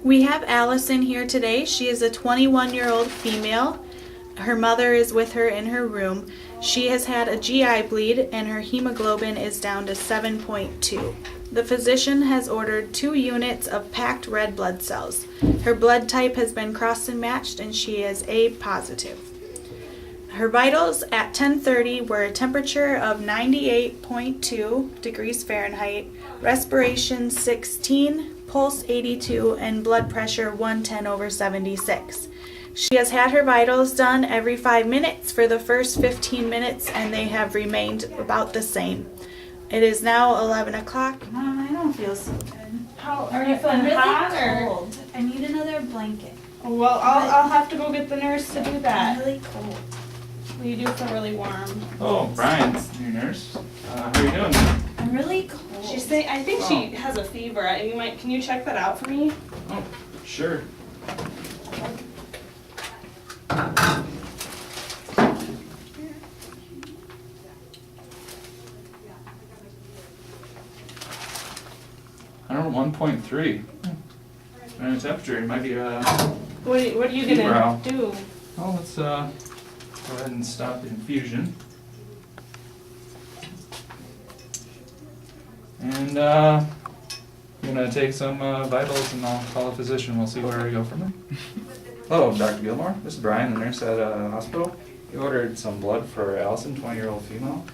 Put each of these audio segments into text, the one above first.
We have Allison here today. She is a 21-year-old female. Her mother is with her in her room. She has had a GI bleed and her hemoglobin is down to 7.2. The physician has ordered 2 units of packed red blood cells. Her blood type has been crossed and matched and she is A positive. Her vitals at 10:30 were a temperature of 98.2 degrees Fahrenheit, respiration 16, pulse 82, and blood pressure 110/76. She has had her vitals done every 5 minutes for the first 15 minutes and they have remained about the same. It is now 11 o'clock. Mom, I don't feel so good. How are you feeling? I'm really Hot or? cold. I need another blanket. Well, I'll have to go get the nurse to do I'm that. really cold. You do feel really warm. Oh, Brian's your nurse. How are you doing? I'm really cold. She's saying I think she has a fever. Can you check that out for me? Oh, sure. I don't know, 1.3. And temperature, it might be What are you Febrile. gonna do? Well, let's go ahead and stop the infusion. And I'm gonna take some vitals and I'll call a physician. We'll see where we go from there. Hello, Dr. Gilmore. This is Brian, the nurse at the hospital. We ordered some blood for Allison, 20-year-old female.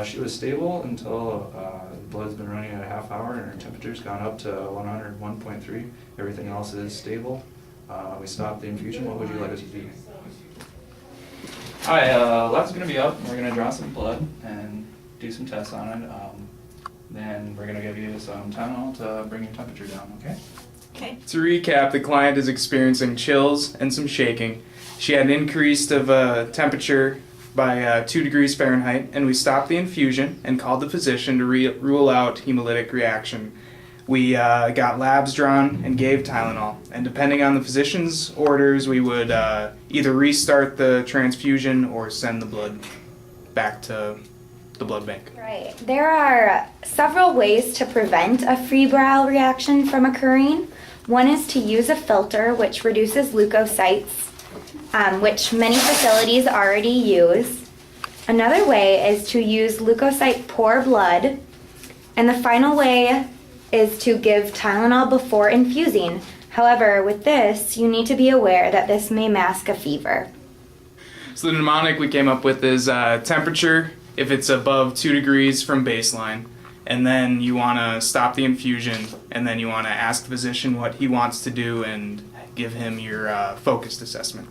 She was stable until the blood's been running at a half hour and her temperature's gone up to 101.3. Everything else is stable. We stopped the infusion. What would you like us to do? Hi, lab's gonna be up. We're gonna draw some blood and do some tests on it. Then we're gonna give you some Tylenol to bring your temperature down, okay? Okay. To recap, the client is experiencing chills and some shaking. She had an increase of temperature by 2 degrees Fahrenheit, and we stopped the infusion and called the physician to rule out hemolytic reaction. We got labs drawn and gave Tylenol, and depending on the physician's orders, we would either restart the transfusion or send the blood back to the blood bank. Right. There are several ways to prevent a febrile reaction from occurring. One is to use a filter which reduces leukocytes, which many facilities already use. Another way is to use leukocyte poor blood. And the final way is to give Tylenol before infusing. However, with this, you need to be aware that this may mask a fever. So the mnemonic we came up with is temperature if it's above 2 degrees from baseline, and then you want to stop the infusion, and then you want to ask the physician what he wants to do and give him your focused assessment.